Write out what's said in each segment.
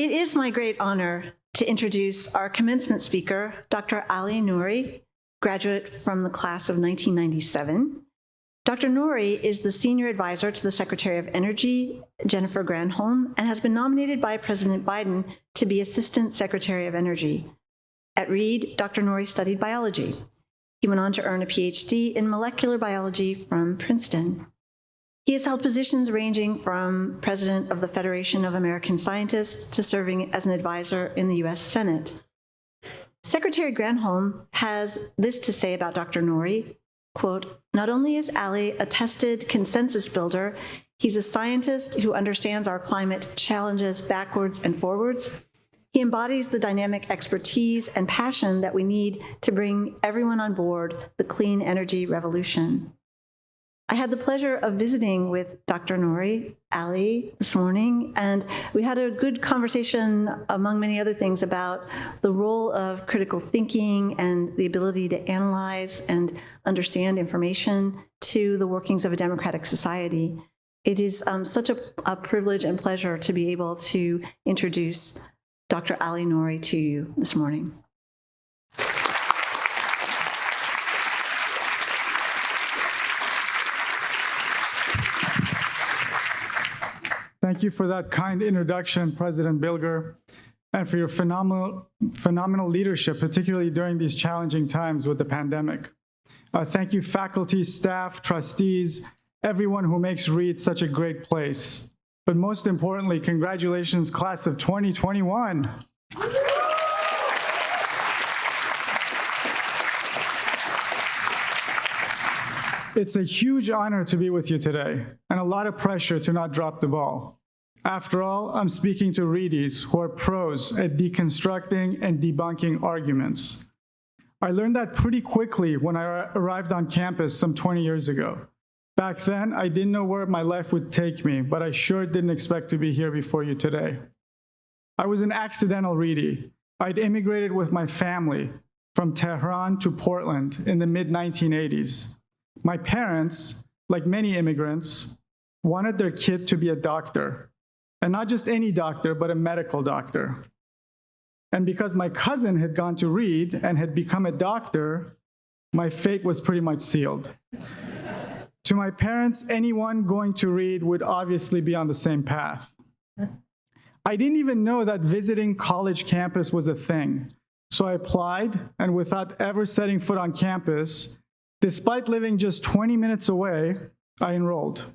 It is my great honor to introduce our commencement speaker, Dr. Ali Nouri, graduate from the class of 1997. Dr. Nouri is the senior advisor to the Secretary of Energy, Jennifer Granholm, and has been nominated by President Biden to be Assistant Secretary of Energy. At Reed, Dr. Nouri studied biology. He went on to earn a PhD in molecular biology from Princeton. He has held positions ranging from President of the Federation of American Scientists to serving as an advisor in the US Senate. Secretary Granholm has this to say about Dr. Nouri, quote, "Not only is Ali a tested consensus builder, he's a scientist who understands our climate challenges backwards and forwards. He embodies the dynamic expertise and passion that we need to bring everyone on board the clean energy revolution." I had the pleasure of visiting with Dr. Nouri, Ali, this morning, and we had a good conversation, among many other things, about the role of critical thinking and the ability to analyze and understand information to the workings of a democratic society. It is such a privilege and pleasure to be able to introduce Dr. Ali Nouri to you this morning. Thank you for that kind introduction, President Bilger, and for your phenomenal leadership, particularly during these challenging times with the pandemic. Thank you, faculty, staff, trustees, everyone who makes Reed such a great place. But most importantly, congratulations, class of 2021. It's a huge honor to be with you today, and a lot of pressure to not drop the ball. After all, I'm speaking to Reedies who are pros at deconstructing and debunking arguments. I learned that pretty quickly when I arrived on campus some 20 years ago. Back then, I didn't know where my life would take me, but I sure didn't expect to be here before you today. I was an accidental Reedie. I'd immigrated with my family from Tehran to Portland in the mid-1980s. My parents, like many immigrants, wanted their kid to be a doctor, and not just any doctor, but a medical doctor. And because my cousin had gone to Reed and had become a doctor, my fate was pretty much sealed. To my parents, anyone going to Reed would obviously be on the same path. I didn't even know that visiting college campus was a thing, so I applied, and without ever setting foot on campus, despite living just 20 minutes away, I enrolled.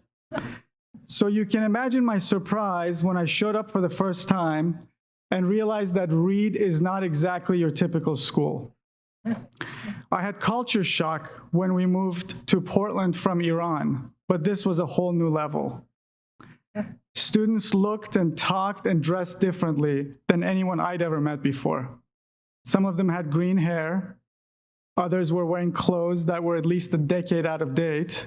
So you can imagine my surprise when I showed up for the first time and realized that Reed is not exactly your typical school. I had culture shock when we moved to Portland from Iran, but this was a whole new level. Students looked and talked and dressed differently than anyone I'd ever met before. Some of them had green hair. Others were wearing clothes that were at least a decade out of date.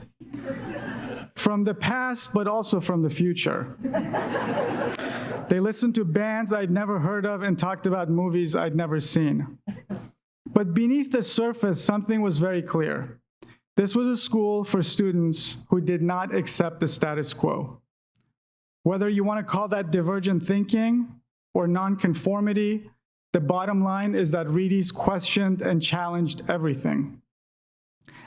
From the past, but also from the future. They listened to bands I'd never heard of and talked about movies I'd never seen. But beneath the surface, something was very clear. This was a school for students who did not accept the status quo. Whether you want to call that divergent thinking or nonconformity, the bottom line is that Reedies questioned and challenged everything.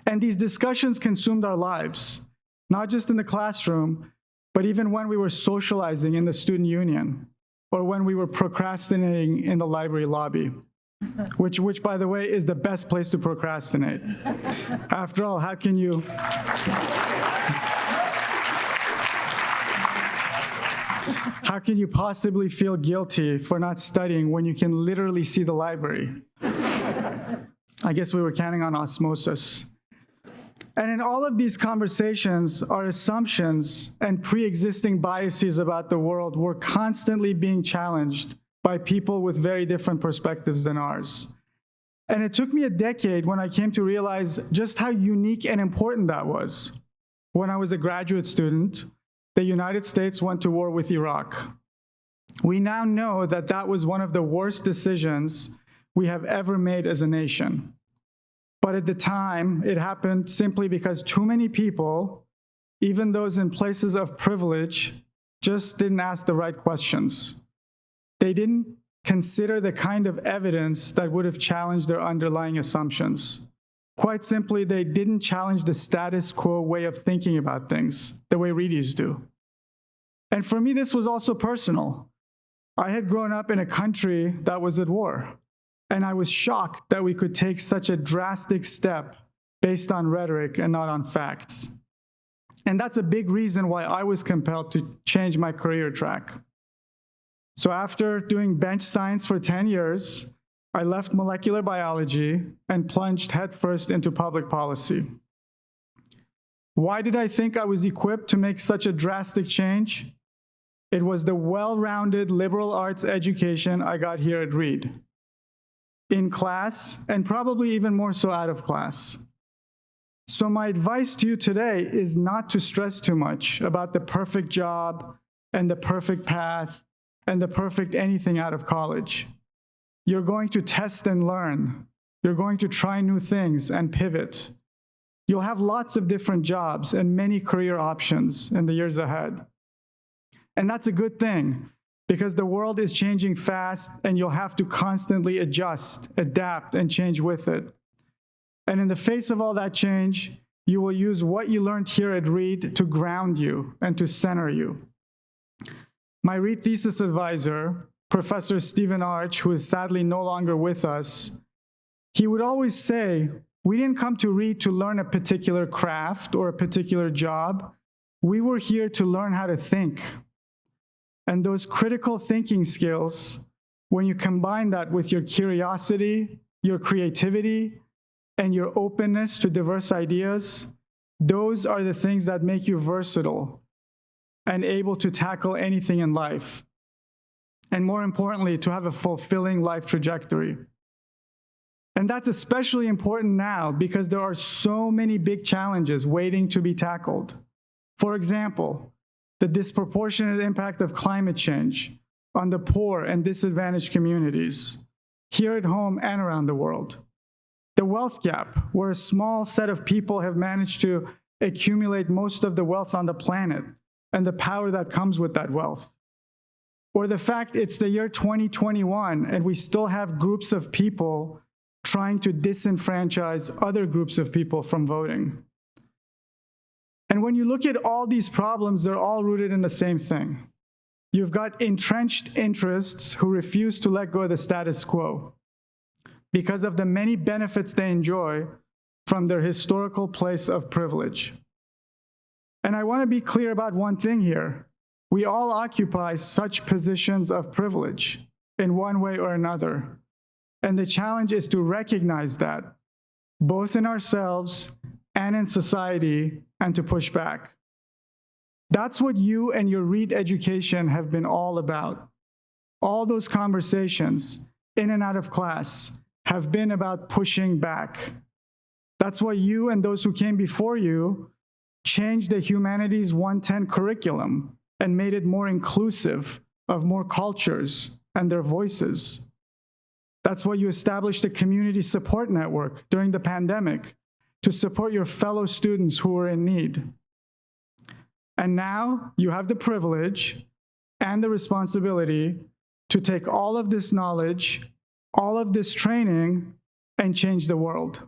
And these discussions consumed our lives, not just in the classroom, but even when we were socializing in the student union, or when we were procrastinating in the library lobby, which by the way, is the best place to procrastinate. After all, how can you possibly feel guilty for not studying when you can literally see the library? I guess we were counting on osmosis. And in all of these conversations, our assumptions and pre-existing biases about the world were constantly being challenged by people with very different perspectives than ours. And it took me a decade when I came to realize just how unique and important that was. When I was a graduate student, the United States went to war with Iraq. We now know that that was one of the worst decisions we have ever made as a nation. But at the time, it happened simply because too many people, even those in places of privilege, just didn't ask the right questions. They didn't consider the kind of evidence that would have challenged their underlying assumptions. Quite simply, they didn't challenge the status quo way of thinking about things, the way Reedies do. And for me, this was also personal. I had grown up in a country that was at war, and I was shocked that we could take such a drastic step based on rhetoric and not on facts. And that's a big reason why I was compelled to change my career track. So after doing bench science for 10 years, I left molecular biology and plunged headfirst into public policy. Why did I think I was equipped to make such a drastic change? It was the well-rounded liberal arts education I got here at Reed, in class, and probably even more so out of class. So my advice to you today is not to stress too much about the perfect job and the perfect path and the perfect anything out of college. You're going to test and learn. You're going to try new things and pivot. You'll have lots of different jobs and many career options in the years ahead. And that's a good thing, because the world is changing fast and you'll have to constantly adjust, adapt, and change with it. And in the face of all that change, you will use what you learned here at Reed to ground you and to center you. My Reed thesis advisor, Professor Stephen Arch, who is sadly no longer with us, he would always say, we didn't come to Reed to learn a particular craft or a particular job. We were here to learn how to think. And those critical thinking skills, when you combine that with your curiosity, your creativity, and your openness to diverse ideas, those are the things that make you versatile and able to tackle anything in life. And more importantly, to have a fulfilling life trajectory. And that's especially important now because there are so many big challenges waiting to be tackled. For example, the disproportionate impact of climate change on the poor and disadvantaged communities, here at home and around the world. The wealth gap, where a small set of people have managed to accumulate most of the wealth on the planet, and the power that comes with that wealth. Or the fact it's the year 2021 and we still have groups of people trying to disenfranchise other groups of people from voting. And when you look at all these problems, they're all rooted in the same thing. You've got entrenched interests who refuse to let go of the status quo because of the many benefits they enjoy from their historical place of privilege. And I want to be clear about one thing here. We all occupy such positions of privilege in one way or another. And the challenge is to recognize that, both in ourselves and in society, and to push back. That's what you and your Reed education have been all about. All those conversations, in and out of class, have been about pushing back. That's why you and those who came before you changed the Humanities 110 curriculum and made it more inclusive of more cultures and their voices. That's why you established a community support network during the pandemic to support your fellow students who were in need. And now you have the privilege and the responsibility to take all of this knowledge, all of this training, and change the world.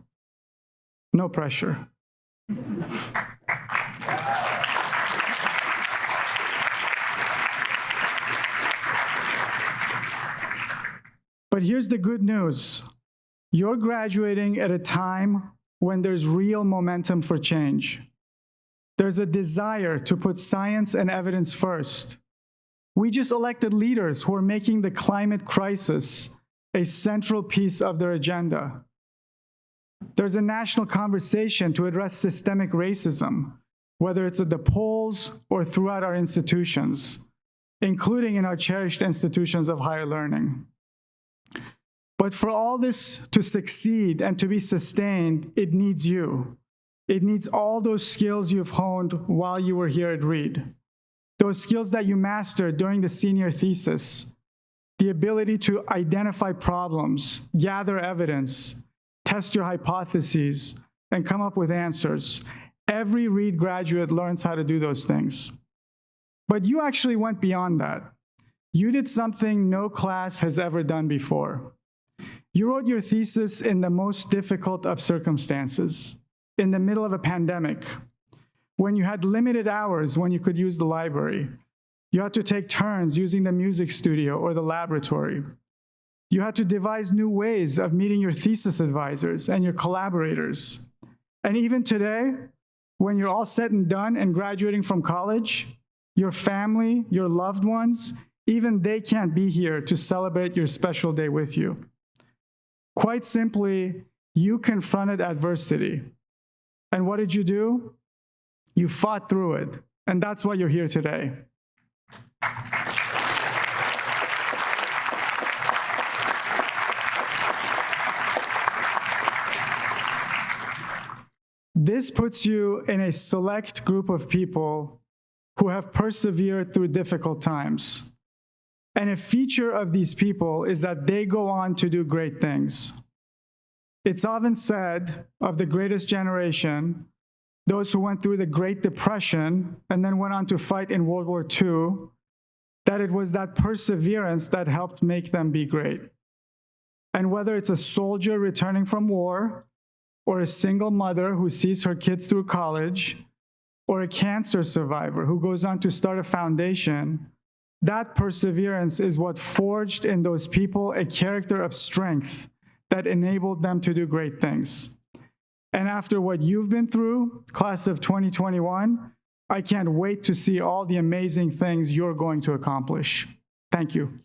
No pressure. But here's the good news. You're graduating at a time when there's real momentum for change. There's a desire to put science and evidence first. We just elected leaders who are making the climate crisis a central piece of their agenda. There's a national conversation to address systemic racism, whether it's at the polls or throughout our institutions, including in our cherished institutions of higher learning. But for all this to succeed and to be sustained, it needs you. It needs all those skills you've honed while you were here at Reed. Those skills that you mastered during the senior thesis. The ability to identify problems, gather evidence, test your hypotheses, and come up with answers. Every Reed graduate learns how to do those things. But you actually went beyond that. You did something no class has ever done before. You wrote your thesis in the most difficult of circumstances, in the middle of a pandemic, when you had limited hours when you could use the library. You had to take turns using the music studio or the laboratory. You had to devise new ways of meeting your thesis advisors and your collaborators. And even today, when you're all said and done and graduating from college, your family, your loved ones, even they can't be here to celebrate your special day with you. Quite simply, you confronted adversity. And what did you do? You fought through it. And that's why you're here today. This puts you in a select group of people who have persevered through difficult times. And a feature of these people is that they go on to do great things. It's often said of the greatest generation, those who went through the Great Depression and then went on to fight in World War II, that it was that perseverance that helped make them be great. And whether it's a soldier returning from war, or a single mother who sees her kids through college, or a cancer survivor who goes on to start a foundation, that perseverance is what forged in those people a character of strength that enabled them to do great things. And after what you've been through, class of 2021, I can't wait to see all the amazing things you're going to accomplish. Thank you.